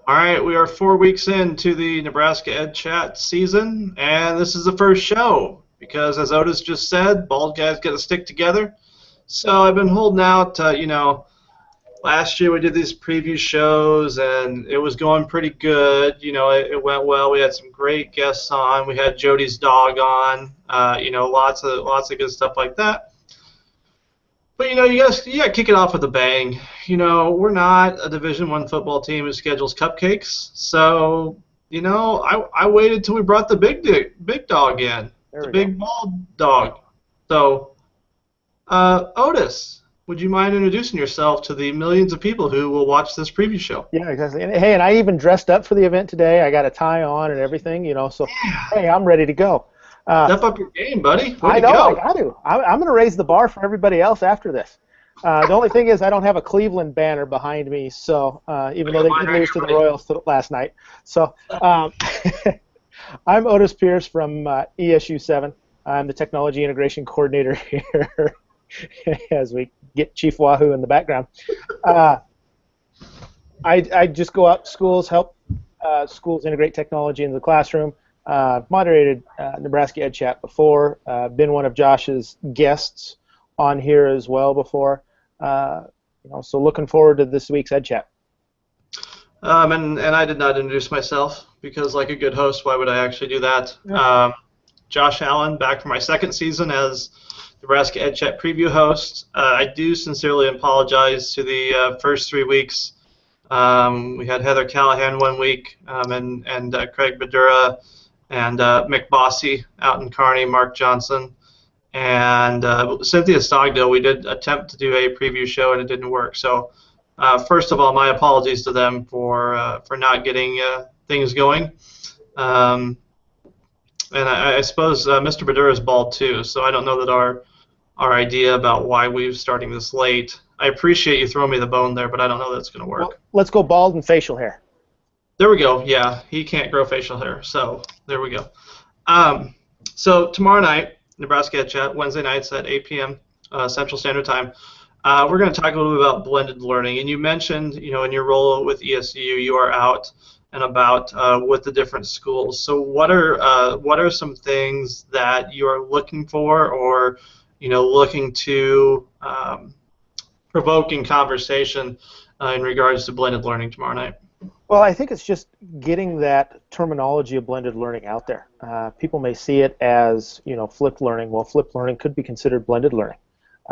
All right, we are 4 weeks into the Nebraska Ed Chat season, and this is the first show because, as Otis just said, bald guys got to stick together. So I've been holding out. Last year we did these preview shows, and it was going pretty good. It went well. We had some great guests on. We had Jody's dog on. Lots of good stuff like that. But you got to kick it off with a bang. We're not a Division I football team who schedules cupcakes. So, I waited till we brought the big dog in, the big bald dog. So, Otis, would you mind introducing yourself to the millions of people who will watch this preview show? Yeah, exactly. And I even dressed up for the event today. I got a tie on and everything, so hey, I'm ready to go. Step up your game, buddy. I know, I got to. I'm going to raise the bar for everybody else after this. The only thing is I don't have a Cleveland banner behind me, so even though they did lose to the Royals last night. So I'm Otis Pierce from ESU 7. I'm the Technology Integration Coordinator here as we get Chief Wahoo in the background. I just go out to schools, help schools integrate technology into the classroom. Moderated Nebraska Ed Chat before, been one of Josh's guests on here as well before. So looking forward to this week's Ed Chat. And I did not introduce myself because, like a good host, why would I actually do that? Yeah. Josh Allen, back for my second season as Nebraska Ed Chat preview host. I do sincerely apologize to the first 3 weeks. We had Heather Callahan 1 week, and Craig Badura and Mick Bossy out in Kearney, Mark Johnson, and Cynthia Stogdill. We did attempt to do a preview show, and it didn't work. So, first of all, my apologies to them for not getting things going. And I suppose Mr. Badura is bald too, so I don't know that our idea about why we're starting this late. I appreciate you throwing me the bone there, but I don't know that it's going to work. Well, let's go bald and facial hair. There we go. Yeah, he can't grow facial hair, so there we go. So tomorrow night, Nebraska Ed Chat, Wednesday nights at 8 p.m. Central Standard Time. We're going to talk a little bit about blended learning. And you mentioned, in your role with ESU, you are out and about with the different schools. So what are some things that you are looking for, or looking to provoke in conversation in regards to blended learning tomorrow night? Well, I think it's just getting that terminology of blended learning out there. People may see it as, flipped learning. Well, flipped learning could be considered blended learning.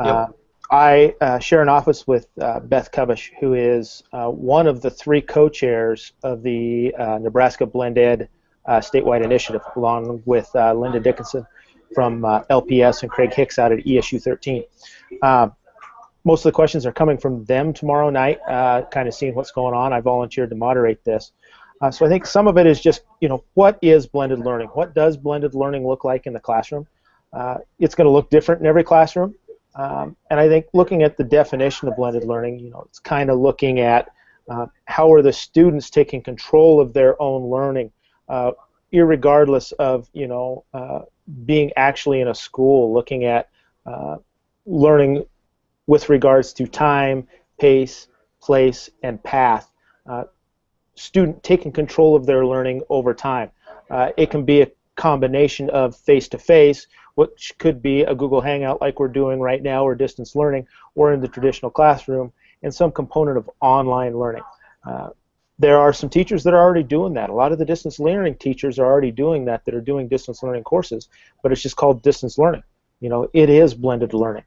Yep. I share an office with Beth Kubish, who is one of the 3 co-chairs of the Nebraska Blend Ed statewide initiative, along with Linda Dickinson from LPS and Craig Hicks out at ESU 13. Most of the questions are coming from them tomorrow night, kind of seeing what's going on. I volunteered to moderate this. So I think some of it is just, what is blended learning? What does blended learning look like in the classroom? It's going to look different in every classroom. And I think looking at the definition of blended learning, it's kind of looking at how are the students taking control of their own learning, irregardless of, being actually in a school, looking at learning with regards to time, pace, place, and path. Student taking control of their learning over time. It can be a combination of face-to-face, which could be a Google Hangout like we're doing right now, or distance learning, or in the traditional classroom, and some component of online learning. There are some teachers that are already doing that. A lot of the distance learning teachers are already doing that are doing distance learning courses, but it's just called distance learning. It is blended learning.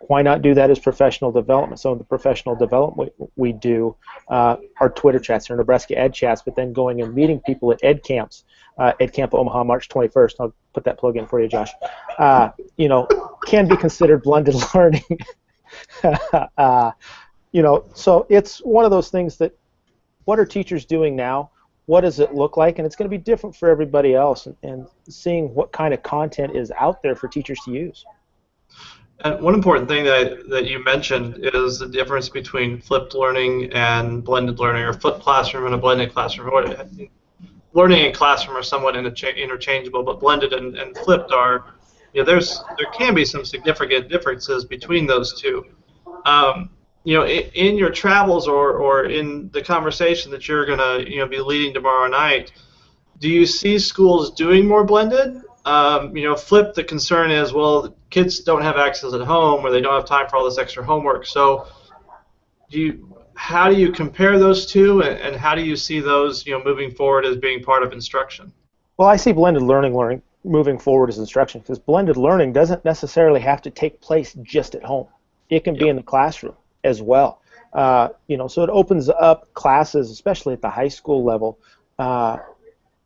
Why not do that as professional development? Some of the professional development we do are Twitter chats or Nebraska Ed Chats, but then going and meeting people at Ed Camps, Ed Camp Omaha, March 21st. I'll put that plug in for you, Josh. Can be considered blended learning. So it's one of those things that, what are teachers doing now? What does it look like? And it's going to be different for everybody else, and seeing what kind of content is out there for teachers to use. And one important thing that you mentioned is the difference between flipped learning and blended learning, or flipped classroom and a blended classroom. Learning and classroom are somewhat interchangeable, but blended and flipped are, there can be some significant differences between those two. in your travels or in the conversation that you're gonna be leading tomorrow night, do you see schools doing more blended? Flip, the concern is, well, kids don't have access at home or they don't have time for all this extra homework. So how do you compare those two, and how do you see those moving forward as being part of instruction? Well, I see blended learning moving forward as instruction, because blended learning doesn't necessarily have to take place just at home. It can be Yep. in the classroom as well. So it opens up classes, especially at the high school level,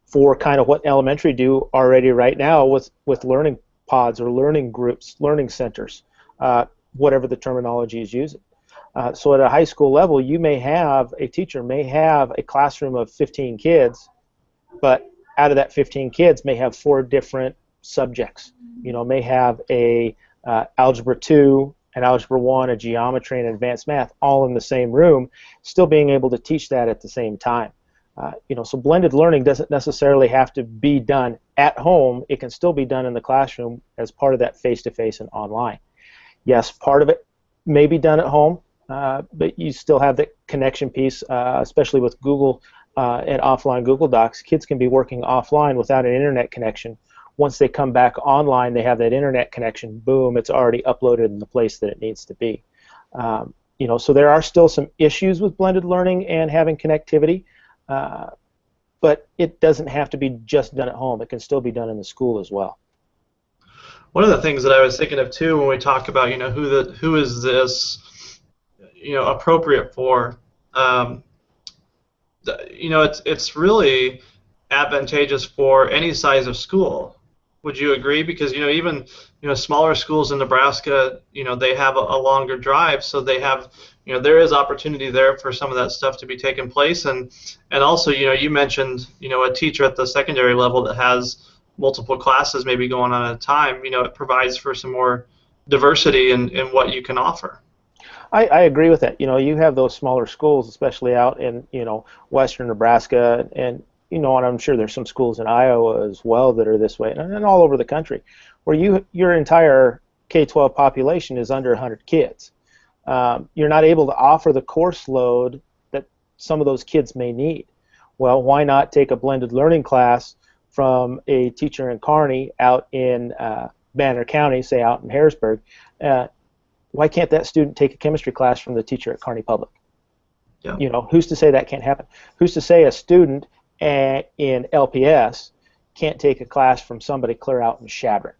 for kind of what elementary do already right now with learning pods or learning groups, learning centers, whatever the terminology is using. So at a high school level, a teacher may have a classroom of 15 kids, but out of that 15 kids may have 4 different subjects. May have a algebra 2, an algebra 1, a geometry, and advanced math all in the same room, still being able to teach that at the same time. So blended learning doesn't necessarily have to be done at home. It can still be done in the classroom as part of that face-to-face and online. Yes, part of it may be done at home, but you still have the connection piece, especially with Google and offline Google Docs. Kids can be working offline without an internet connection. Once they come back online, they have that internet connection. Boom, it's already uploaded in the place that it needs to be. So there are still some issues with blended learning and having connectivity, but it doesn't have to be just done at home. It can still be done in the school as well. One of the things that I was thinking of too when we talk about who is this appropriate for, it's really advantageous for any size of school. Would you agree? Because even smaller schools in Nebraska, they have a longer drive, so they have there is opportunity there for some of that stuff to be taking place, and also you mentioned a teacher at the secondary level that has multiple classes maybe going on at a time. It provides for some more diversity in what you can offer. I agree with that. You have those smaller schools, especially out in western Nebraska, and and I'm sure there's some schools in Iowa as well that are this way, and all over the country, where your entire K-12 population is under 100 kids. You're not able to offer the course load that some of those kids may need. Well, why not take a blended learning class from a teacher in Kearney out in Banner County, say out in Harrisburg? Why can't that student take a chemistry class from the teacher at Kearney Public? Yeah. Who's to say that can't happen? Who's to say a student in LPS can't take a class from somebody clear out in Chadron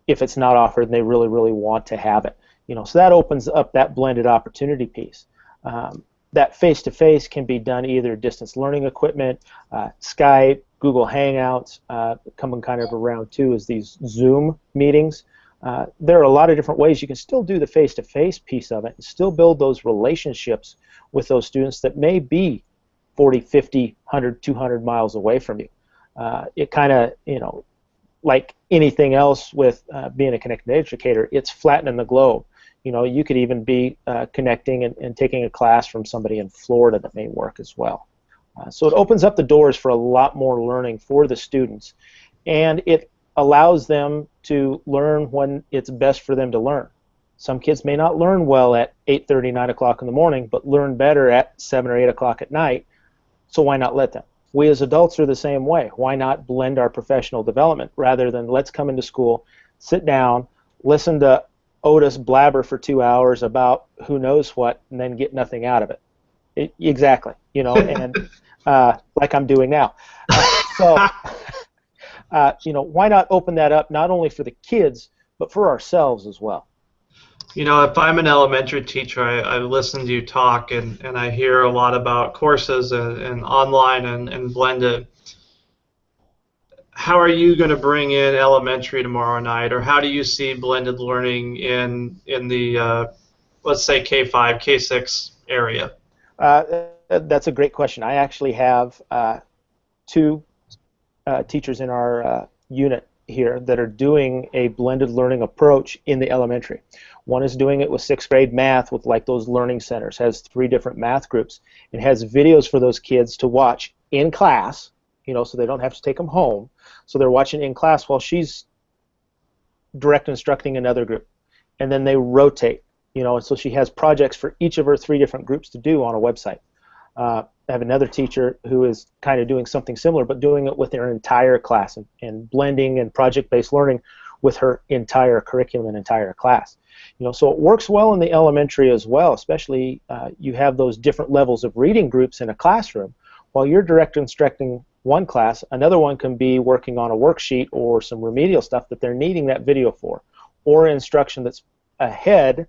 if it's not offered and they really, really want to have it? So that opens up that blended opportunity piece. That face-to-face can be done either distance learning equipment, Skype, Google Hangouts, coming kind of around too is these Zoom meetings. There are a lot of different ways you can still do the face-to-face piece of it and still build those relationships with those students that may be 40, 50, 100, 200 miles away from you. It kind of, like anything else with being a connected educator, it's flattening the globe. You could even be connecting and taking a class from somebody in Florida that may work as well. So it opens up the doors for a lot more learning for the students, and it allows them to learn when it's best for them to learn. Some kids may not learn well at 8:30, 9 o'clock in the morning, but learn better at 7 or 8 o'clock at night, so why not let them? We as adults are the same way. Why not blend our professional development rather than let's come into school, sit down, listen to Otis blabber for 2 hours about who knows what, and then get nothing out of it. Exactly, and like I'm doing now. Why not open that up not only for the kids, but for ourselves as well? If I'm an elementary teacher, I listen to you talk, and I hear a lot about courses and online and blended. How are you going to bring in elementary tomorrow night, or how do you see blended learning in the, let's say, K-5, K-6 area? That's a great question. I actually have 2 teachers in our unit here that are doing a blended learning approach in the elementary. One is doing it with 6th grade math with like those learning centers, has 3 different math groups, and has videos for those kids to watch in class, so they don't have to take them home. So they're watching in class while she's direct instructing another group, and then they rotate. and so she has projects for each of her 3 different groups to do on a website. I have another teacher who is kind of doing something similar, but doing it with her entire class and blending and project-based learning with her entire curriculum and entire class. So it works well in the elementary as well, especially you have those different levels of reading groups in a classroom. While you're direct instructing one class, another one can be working on a worksheet or some remedial stuff that they're needing that video for, or instruction that's ahead,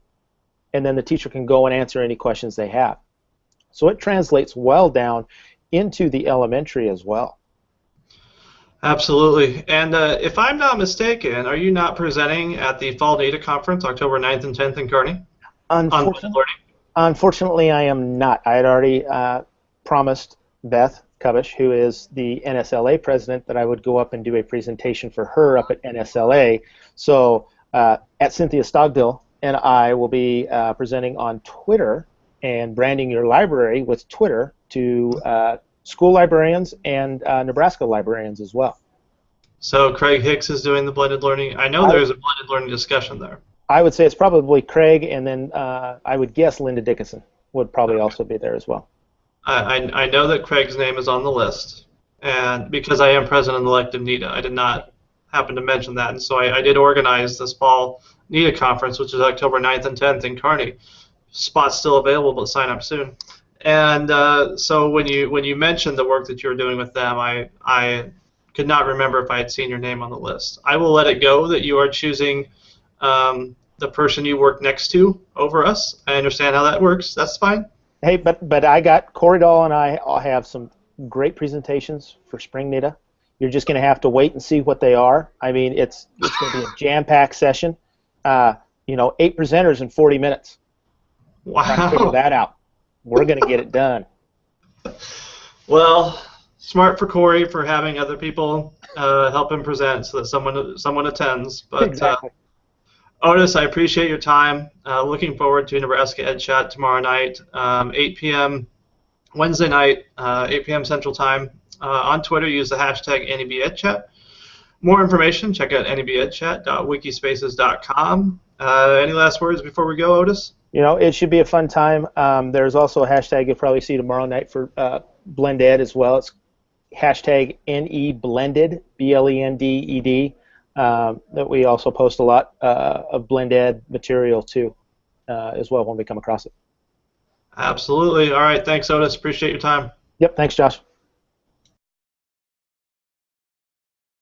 and then the teacher can go and answer any questions they have. So it translates well down into the elementary as well. Absolutely. And if I'm not mistaken, are you not presenting at the Fall NETA Conference, October 9th and 10th in Kearney? Unfortunately, I am not. I had already promised Beth Cubish, who is the NSLA president, that I would go up and do a presentation for her up at NSLA. So at Cynthia Stogdill and I will be presenting on Twitter and branding your library with Twitter to school librarians and Nebraska librarians as well. So Craig Hicks is doing the blended learning. I know there's a blended learning discussion there. I would say it's probably Craig, and then I would guess Linda Dickinson would probably also be there as well. I know that Craig's name is on the list, and because I am president-elect of NETA, I did not happen to mention that, and so I did organize this fall NETA conference, which is October 9th and 10th in Kearney. Spots still available, but sign up soon. And so when you mentioned the work that you were doing with them, I could not remember if I had seen your name on the list. I will let it go that you are choosing the person you work next to over us. I understand how that works. That's fine. Hey, but I got Corey Dahl and I have some great presentations for Spring NETA. You're just going to have to wait and see what they are. I mean, it's going to be a jam-packed session. 8 presenters in 40 minutes. Wow. Trying to figure that out. We're going to get it done. Well, smart for Corey for having other people help him present so that someone attends. But exactly. Otis, I appreciate your time. Looking forward to Nebraska Ed Chat tomorrow night, 8 p.m. Wednesday night, 8 p.m. Central Time. On Twitter, use the hashtag NEBEdChat. More information, check out nebedchat.wikispaces.com. Any last words before we go, Otis? It should be a fun time. There's also a hashtag you'll probably see tomorrow night for Blend Ed as well. It's hashtag NEBlended, BLENDED. That we also post a lot of Blend Ed material too, as well when we come across it. Absolutely. All right. Thanks, Otis. Appreciate your time. Yep. Thanks, Josh.